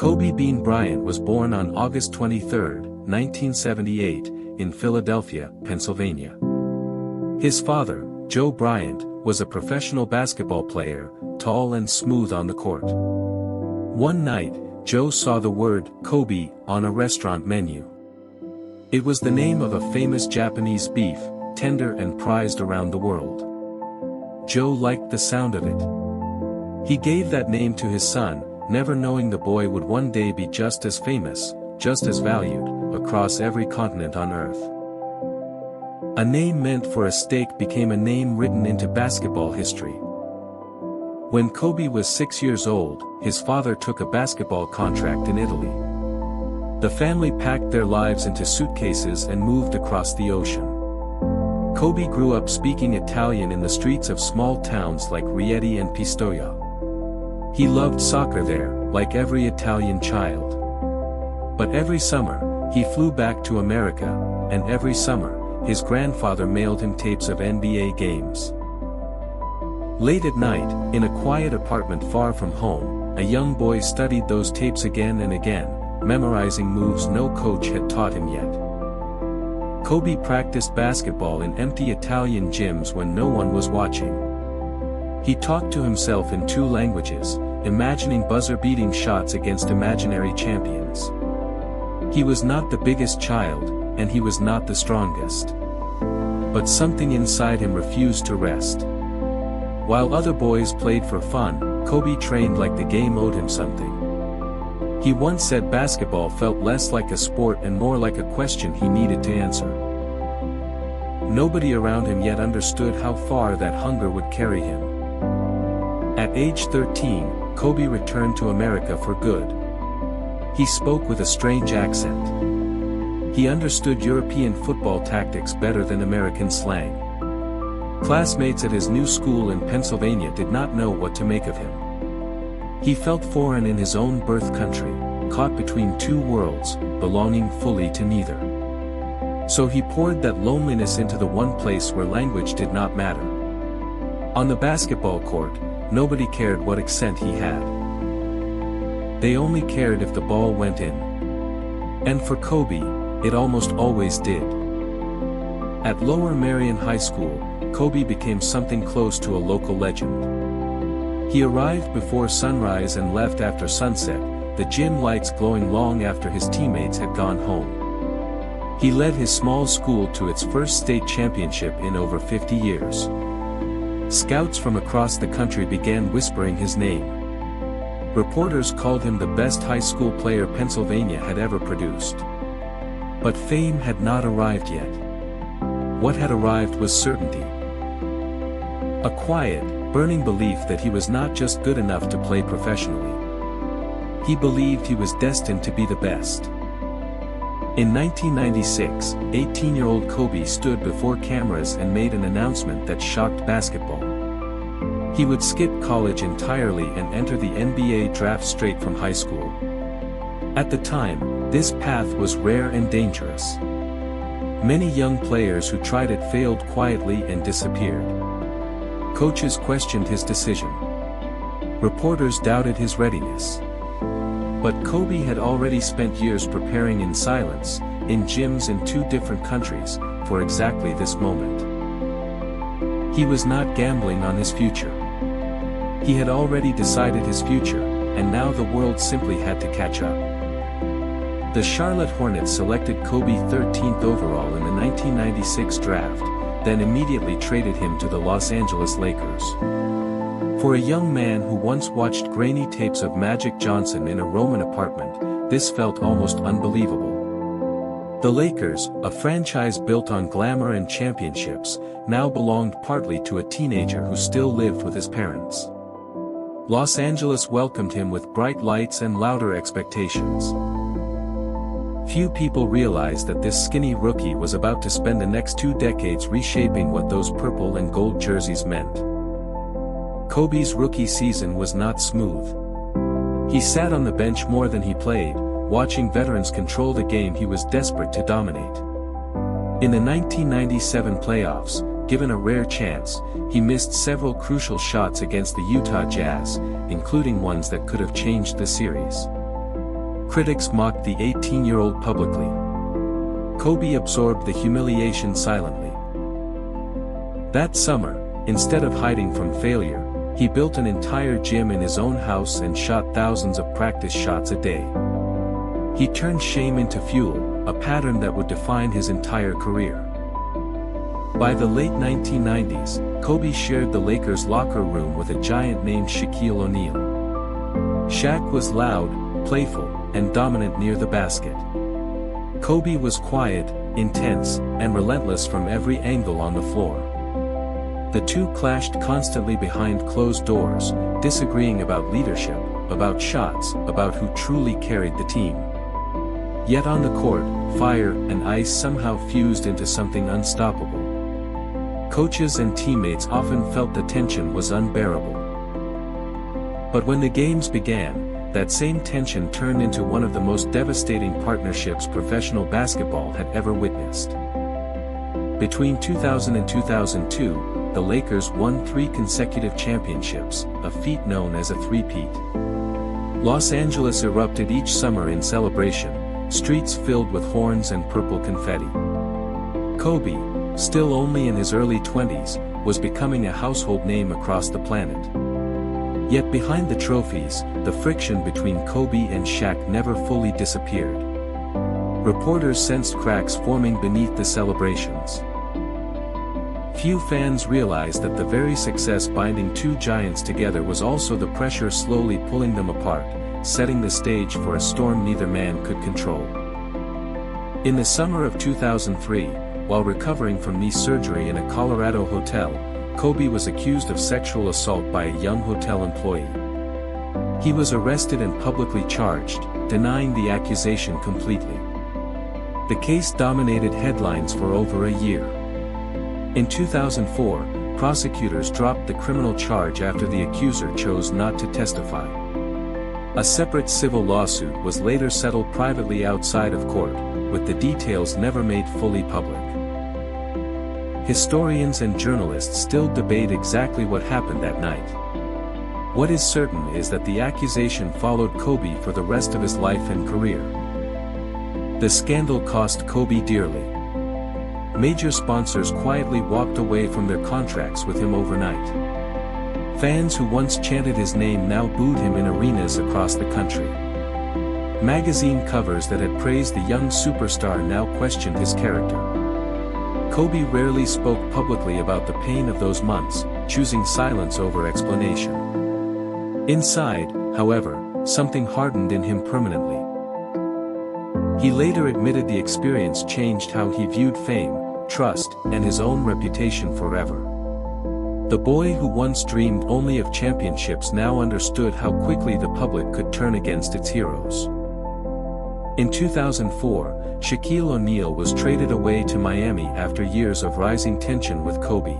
Kobe Bryant was born on August 23, 1978, in Philadelphia, Pennsylvania. His father, Joe Bryant, was a professional basketball player, tall and smooth on the court. One night, Joe saw the word Kobe on a restaurant menu. It was the name of a famous Japanese beef, tender and prized around the world. Joe liked the sound of it. He gave that name to his son, never knowing the boy would one day be just as famous, just as valued, across every continent on earth. A name meant for a steak became a name written into basketball history. When Kobe was 6 years old, his father took a basketball contract in Italy. The family packed their lives into suitcases and moved across the ocean. Kobe grew up speaking Italian in the streets of small towns like Rieti and Pistoia. He loved soccer there, like every Italian child. But every summer, he flew back to America, and every summer, his grandfather mailed him tapes of NBA games. Late at night, in a quiet apartment far from home, a young boy studied those tapes again and again, memorizing moves no coach had taught him yet. Kobe practiced basketball in empty Italian gyms when no one was watching. He talked to himself in 2 languages, imagining buzzer-beating shots against imaginary champions. He was not the biggest child, and he was not the strongest. But something inside him refused to rest. While other boys played for fun, Kobe trained like the game owed him something. He once said basketball felt less like a sport and more like a question he needed to answer. Nobody around him yet understood how far that hunger would carry him. At age 13, Kobe returned to America for good. He spoke with a strange accent. He understood European football tactics better than American slang. Classmates at his new school in Pennsylvania did not know what to make of him. He felt foreign in his own birth country, caught between 2 worlds, belonging fully to neither. So he poured that loneliness into the one place where language did not matter. On the basketball court, nobody cared what accent he had. They only cared if the ball went in. And for Kobe, it almost always did. At Lower Merion High School, Kobe became something close to a local legend. He arrived before sunrise and left after sunset, the gym lights glowing long after his teammates had gone home. He led his small school to its first state championship in over 50 years. Scouts from across the country began whispering his name. Reporters called him the best high school player Pennsylvania had ever produced. But fame had not arrived yet. What had arrived was certainty. A quiet, burning belief that he was not just good enough to play professionally. He believed he was destined to be the best. In 1996, 18-year-old Kobe stood before cameras and made an announcement that shocked basketball. He would skip college entirely and enter the NBA draft straight from high school. At the time, this path was rare and dangerous. Many young players who tried it failed quietly and disappeared. Coaches questioned his decision. Reporters doubted his readiness. But Kobe had already spent years preparing in silence, in gyms in 2 different countries, for exactly this moment. He was not gambling on his future. He had already decided his future, and now the world simply had to catch up. The Charlotte Hornets selected Kobe 13th overall in the 1996 draft, then immediately traded him to the Los Angeles Lakers. For a young man who once watched grainy tapes of Magic Johnson in a Roman apartment, this felt almost unbelievable. The Lakers, a franchise built on glamour and championships, now belonged partly to a teenager who still lived with his parents. Los Angeles welcomed him with bright lights and louder expectations. Few people realized that this skinny rookie was about to spend the next 2 decades reshaping what those purple and gold jerseys meant. Kobe's rookie season was not smooth. He sat on the bench more than he played, watching veterans control the game he was desperate to dominate. In the 1997 playoffs, given a rare chance, he missed several crucial shots against the Utah Jazz, including ones that could have changed the series. Critics mocked the 18-year-old publicly. Kobe absorbed the humiliation silently. That summer, instead of hiding from failure, he built an entire gym in his own house and shot thousands of practice shots a day. He turned shame into fuel, a pattern that would define his entire career. By the late 1990s, Kobe shared the Lakers' locker room with a giant named Shaquille O'Neal. Shaq was loud, playful, and dominant near the basket. Kobe was quiet, intense, and relentless from every angle on the floor. The two clashed constantly behind closed doors, disagreeing about leadership, about shots, about who truly carried the team. Yet on the court, fire and ice somehow fused into something unstoppable. Coaches and teammates often felt the tension was unbearable. But when the games began, that same tension turned into one of the most devastating partnerships professional basketball had ever witnessed. Between 2000 and 2002, the Lakers won 3 consecutive championships, a feat known as a three-peat. Los Angeles erupted each summer in celebration, streets filled with horns and purple confetti. Kobe, still only in his early 20s, was becoming a household name across the planet. Yet behind the trophies, the friction between Kobe and Shaq never fully disappeared. Reporters sensed cracks forming beneath the celebrations. Few fans realized that the very success binding two giants together was also the pressure slowly pulling them apart, setting the stage for a storm neither man could control. In the summer of 2003, while recovering from knee surgery in a Colorado hotel, Kobe was accused of sexual assault by a young hotel employee. He was arrested and publicly charged, denying the accusation completely. The case dominated headlines for over a year. In 2004, prosecutors dropped the criminal charge after the accuser chose not to testify. A separate civil lawsuit was later settled privately outside of court, with the details never made fully public. Historians and journalists still debate exactly what happened that night. What is certain is that the accusation followed Kobe for the rest of his life and career. The scandal cost Kobe dearly. Major sponsors quietly walked away from their contracts with him overnight. Fans who once chanted his name now booed him in arenas across the country. Magazine covers that had praised the young superstar now questioned his character. Kobe rarely spoke publicly about the pain of those months, choosing silence over explanation. Inside, however, something hardened in him permanently. He later admitted the experience changed how he viewed fame, trust, and his own reputation forever. The boy who once dreamed only of championships now understood how quickly the public could turn against its heroes. In 2004, Shaquille O'Neal was traded away to Miami after years of rising tension with Kobe.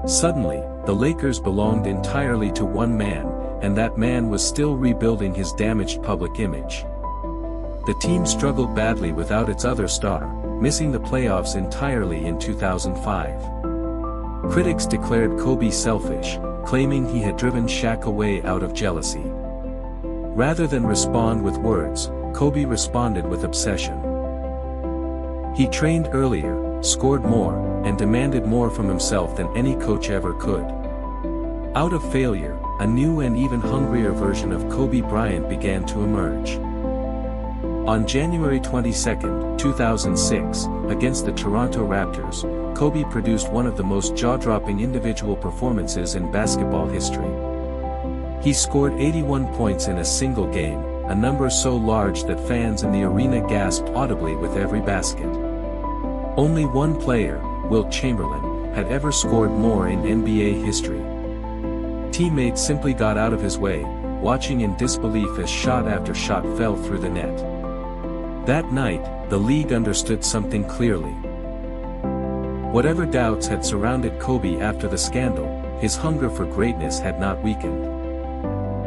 Suddenly, the Lakers belonged entirely to one man, and that man was still rebuilding his damaged public image. The team struggled badly without its other star, missing the playoffs entirely in 2005. Critics declared Kobe selfish, claiming he had driven Shaq away out of jealousy. Rather than respond with words, Kobe responded with obsession. He trained earlier, scored more, and demanded more from himself than any coach ever could. Out of failure, a new and even hungrier version of Kobe Bryant began to emerge. On January 22, 2006, against the Toronto Raptors, Kobe produced one of the most jaw-dropping individual performances in basketball history. He scored 81 points in a single game, a number so large that fans in the arena gasped audibly with every basket. Only one player, Wilt Chamberlain, had ever scored more in NBA history. Teammates simply got out of his way, watching in disbelief as shot after shot fell through the net. That night, the league understood something clearly. Whatever doubts had surrounded Kobe after the scandal, his hunger for greatness had not weakened.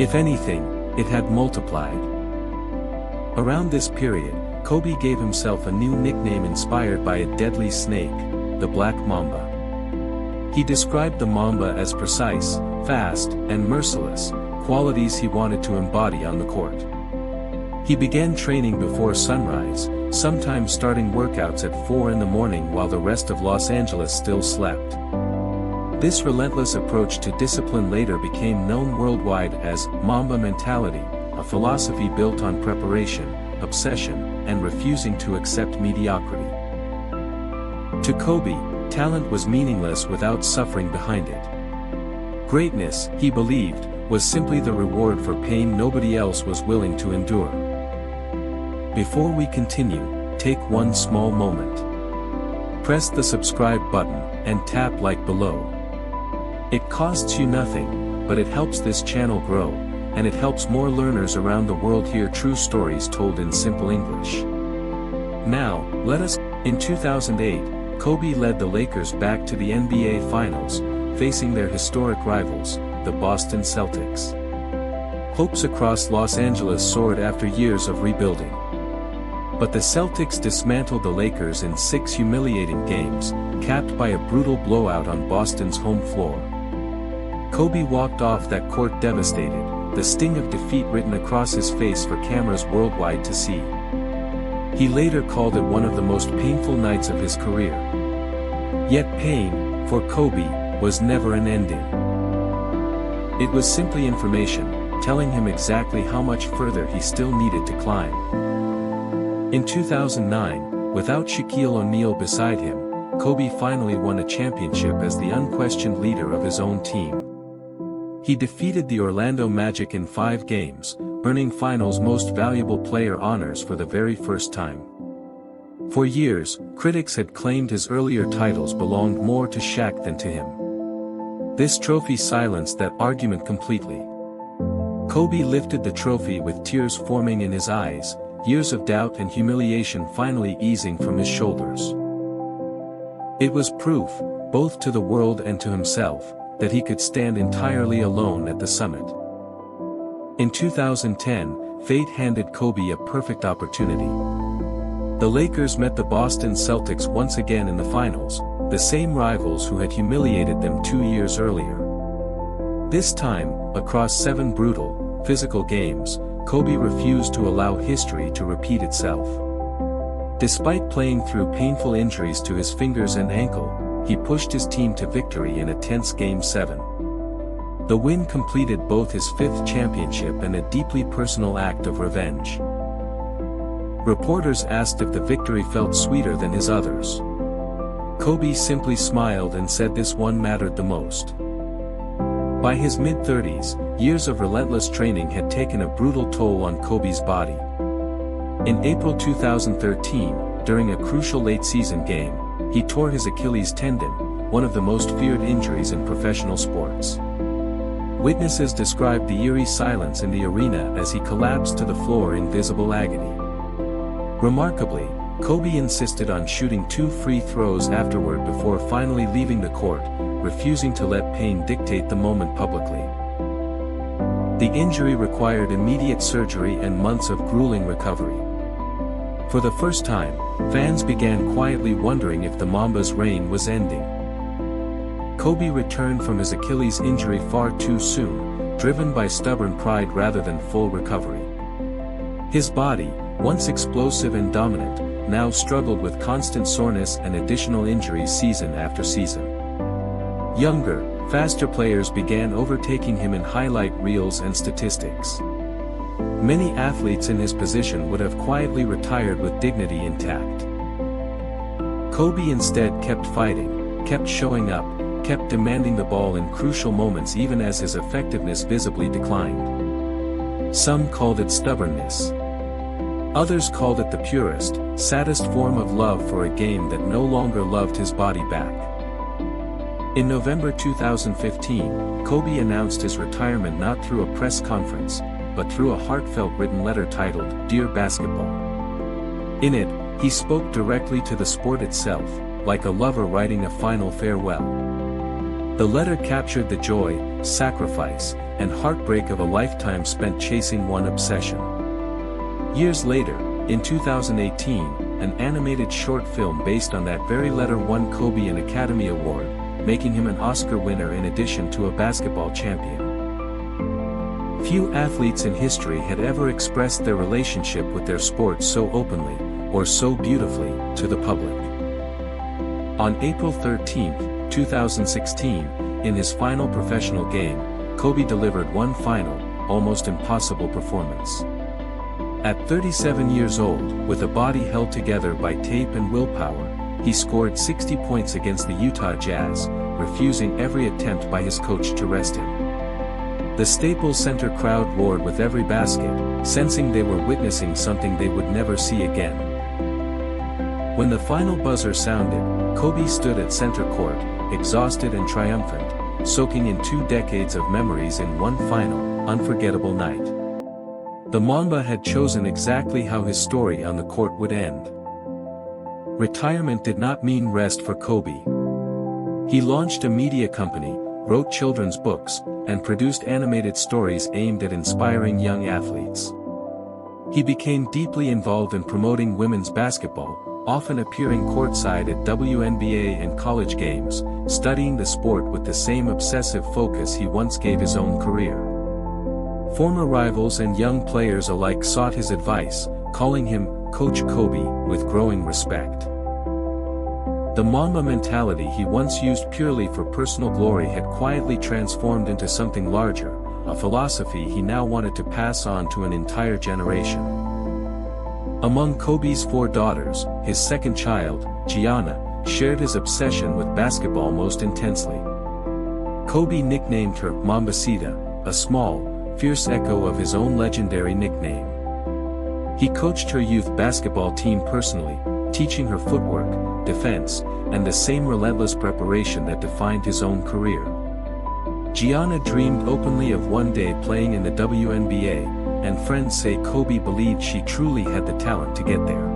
If anything, it had multiplied. Around this period, Kobe gave himself a new nickname inspired by a deadly snake, the Black Mamba. He described the Mamba as precise, fast, and merciless, qualities he wanted to embody on the court. He began training before sunrise, sometimes starting workouts at 4 in the morning while the rest of Los Angeles still slept. This relentless approach to discipline later became known worldwide as Mamba mentality, a philosophy built on preparation, obsession, and refusing to accept mediocrity. To Kobe, talent was meaningless without suffering behind it. Greatness, he believed, was simply the reward for pain nobody else was willing to endure. Before we continue, take one small moment. Press the subscribe button, and tap like below. It costs you nothing, but it helps this channel grow, and it helps more learners around the world hear true stories told in simple English. Now, in 2008, Kobe led the Lakers back to the NBA Finals, facing their historic rivals, the Boston Celtics. Hopes across Los Angeles soared after years of rebuilding. But the Celtics dismantled the Lakers in 6 humiliating games, capped by a brutal blowout on Boston's home floor. Kobe walked off that court devastated, the sting of defeat written across his face for cameras worldwide to see. He later called it one of the most painful nights of his career. Yet pain, for Kobe, was never an ending. It was simply information, telling him exactly how much further he still needed to climb. In 2009, without Shaquille O'Neal beside him, Kobe finally won a championship as the unquestioned leader of his own team. He defeated the Orlando Magic in 5 games, earning Finals Most Valuable Player honors for the very first time. For years, critics had claimed his earlier titles belonged more to Shaq than to him. This trophy silenced that argument completely. Kobe lifted the trophy with tears forming in his eyes, years of doubt and humiliation finally easing from his shoulders. It was proof, both to the world and to himself, that he could stand entirely alone at the summit. In 2010, fate handed Kobe a perfect opportunity. The Lakers met the Boston Celtics once again in the finals, the same rivals who had humiliated them 2 years earlier. This time, across 7 brutal, physical games, Kobe refused to allow history to repeat itself. Despite playing through painful injuries to his fingers and ankle, he pushed his team to victory in a tense Game 7. The win completed both his 5th championship and a deeply personal act of revenge. Reporters asked if the victory felt sweeter than his others. Kobe simply smiled and said this one mattered the most. By his mid-30s, years of relentless training had taken a brutal toll on Kobe's body. In April 2013, during a crucial late-season game, he tore his Achilles tendon, one of the most feared injuries in professional sports. Witnesses described the eerie silence in the arena as he collapsed to the floor in visible agony. Remarkably, Kobe insisted on shooting 2 free throws afterward before finally leaving the court, refusing to let pain dictate the moment publicly. The injury required immediate surgery and months of grueling recovery. For the first time, fans began quietly wondering if the Mamba's reign was ending. Kobe returned from his Achilles injury far too soon, driven by stubborn pride rather than full recovery. His body, once explosive and dominant, now struggled with constant soreness and additional injuries season after season. Younger, faster players began overtaking him in highlight reels and statistics. Many athletes in his position would have quietly retired with dignity intact. Kobe instead kept fighting, kept showing up, kept demanding the ball in crucial moments even as his effectiveness visibly declined. Some called it stubbornness. Others called it the purest, saddest form of love for a game that no longer loved his body back. In November 2015, Kobe announced his retirement not through a press conference, but through a heartfelt written letter titled, "Dear Basketball." In it, he spoke directly to the sport itself, like a lover writing a final farewell. The letter captured the joy, sacrifice, and heartbreak of a lifetime spent chasing one obsession. Years later, in 2018, an animated short film based on that very letter won Kobe an Academy Award, making him an Oscar winner in addition to a basketball champion. Few athletes in history had ever expressed their relationship with their sport so openly, or so beautifully, to the public. On April 13, 2016, in his final professional game, Kobe delivered one final, almost impossible performance. At 37 years old, with a body held together by tape and willpower, he scored 60 points against the Utah Jazz, refusing every attempt by his coach to rest him. The Staples Center crowd roared with every basket, sensing they were witnessing something they would never see again. When the final buzzer sounded, Kobe stood at center court, exhausted and triumphant, soaking in 2 decades of memories in one final, unforgettable night. The Mamba had chosen exactly how his story on the court would end. Retirement did not mean rest for Kobe. He launched a media company, wrote children's books, and produced animated stories aimed at inspiring young athletes. He became deeply involved in promoting women's basketball, often appearing courtside at WNBA and college games, studying the sport with the same obsessive focus he once gave his own career. Former rivals and young players alike sought his advice, calling him Coach Kobe with growing respect. The Mamba mentality he once used purely for personal glory had quietly transformed into something larger, a philosophy he now wanted to pass on to an entire generation. Among Kobe's 4 daughters, his second child, Gianna, shared his obsession with basketball most intensely. Kobe nicknamed her Mambacita, a small, fierce echo of his own legendary nickname. He coached her youth basketball team personally, teaching her footwork, defense, and the same relentless preparation that defined his own career. Gianna dreamed openly of one day playing in the WNBA, and friends say Kobe believed she truly had the talent to get there.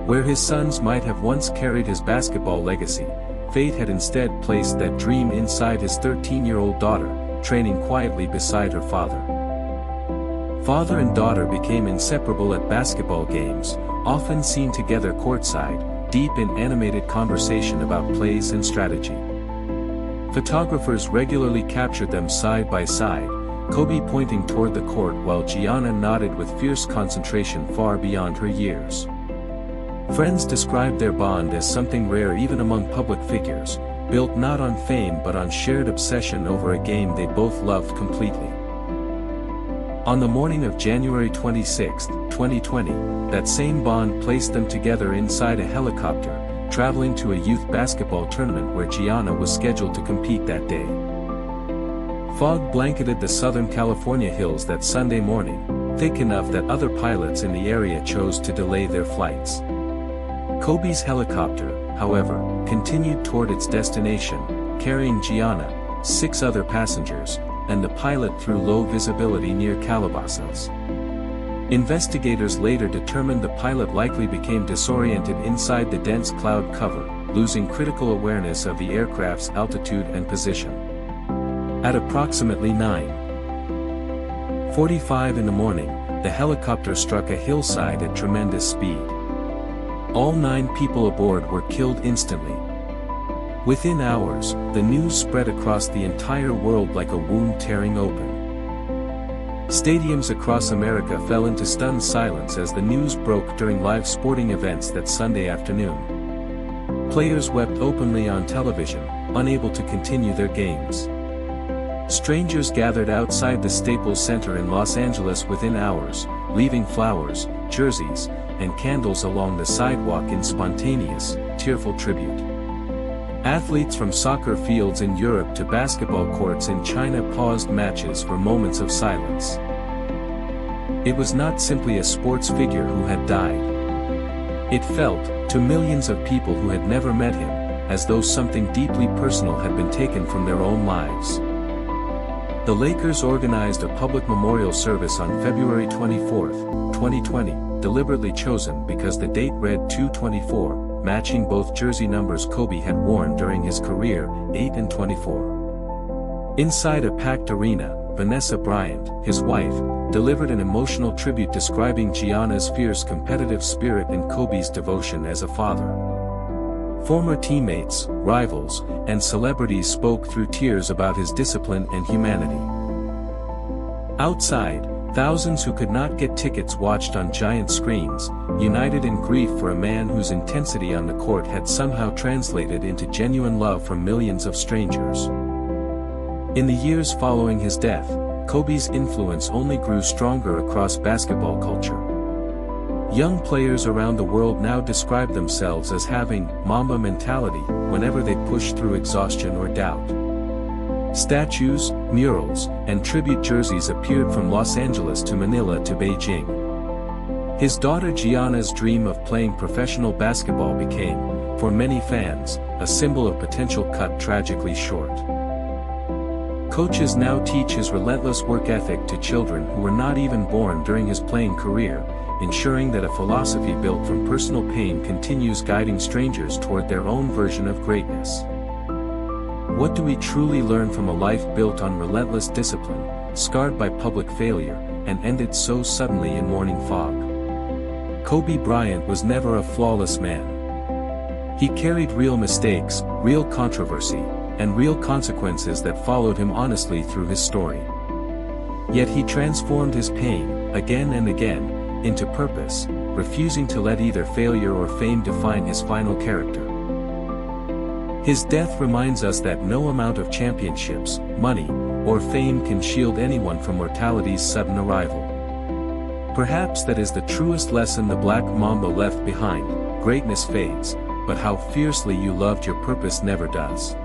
Where his sons might have once carried his basketball legacy, fate had instead placed that dream inside his 13-year-old daughter, training quietly beside her father. Father and daughter became inseparable at basketball games, often seen together courtside, deep in animated conversation about plays and strategy. Photographers regularly captured them side by side, Kobe pointing toward the court while Gianna nodded with fierce concentration far beyond her years. Friends described their bond as something rare even among public figures, built not on fame but on shared obsession over a game they both loved completely. On the morning of January 26, 2020, that same bond placed them together inside a helicopter, traveling to a youth basketball tournament where Gianna was scheduled to compete that day. Fog blanketed the Southern California hills that Sunday morning, thick enough that other pilots in the area chose to delay their flights. Kobe's helicopter, however, continued toward its destination, carrying Gianna, 6 other passengers, and the pilot through low visibility near Calabasas. Investigators later determined the pilot likely became disoriented inside the dense cloud cover, losing critical awareness of the aircraft's altitude and position. At approximately 9:45 in the morning, the helicopter struck a hillside at tremendous speed. All 9 people aboard were killed instantly. Within hours, the news spread across the entire world like a wound tearing open. Stadiums across America fell into stunned silence as the news broke during live sporting events that Sunday afternoon. Players wept openly on television, unable to continue their games. Strangers gathered outside the Staples Center in Los Angeles within hours, leaving flowers, jerseys, and candles along the sidewalk in spontaneous, tearful tribute. Athletes from soccer fields in Europe to basketball courts in China paused matches for moments of silence. It was not simply a sports figure who had died. It felt, to millions of people who had never met him, as though something deeply personal had been taken from their own lives. The Lakers organized a public memorial service on February 24, 2020, deliberately chosen because the date read 2/24, matching both jersey numbers Kobe had worn during his career, 8 and 24. Inside a packed arena, Vanessa Bryant, his wife, delivered an emotional tribute describing Gianna's fierce competitive spirit and Kobe's devotion as a father. Former teammates, rivals, and celebrities spoke through tears about his discipline and humanity. Outside, thousands who could not get tickets watched on giant screens, united in grief for a man whose intensity on the court had somehow translated into genuine love from millions of strangers. In the years following his death, Kobe's influence only grew stronger across basketball culture. Young players around the world now describe themselves as having Mamba mentality whenever they push through exhaustion or doubt. Statues, murals, and tribute jerseys appeared from Los Angeles to Manila to Beijing. His daughter Gianna's dream of playing professional basketball became, for many fans, a symbol of potential cut tragically short. Coaches now teach his relentless work ethic to children who were not even born during his playing career, ensuring that a philosophy built from personal pain continues guiding strangers toward their own version of greatness. What do we truly learn from a life built on relentless discipline, scarred by public failure, and ended so suddenly in morning fog? Kobe Bryant was never a flawless man. He carried real mistakes, real controversy, and real consequences that followed him honestly through his story. Yet he transformed his pain, again and again, into purpose, refusing to let either failure or fame define his final character. His death reminds us that no amount of championships, money, or fame can shield anyone from mortality's sudden arrival. Perhaps that is the truest lesson the Black Mamba left behind: greatness fades, but how fiercely you loved your purpose never does.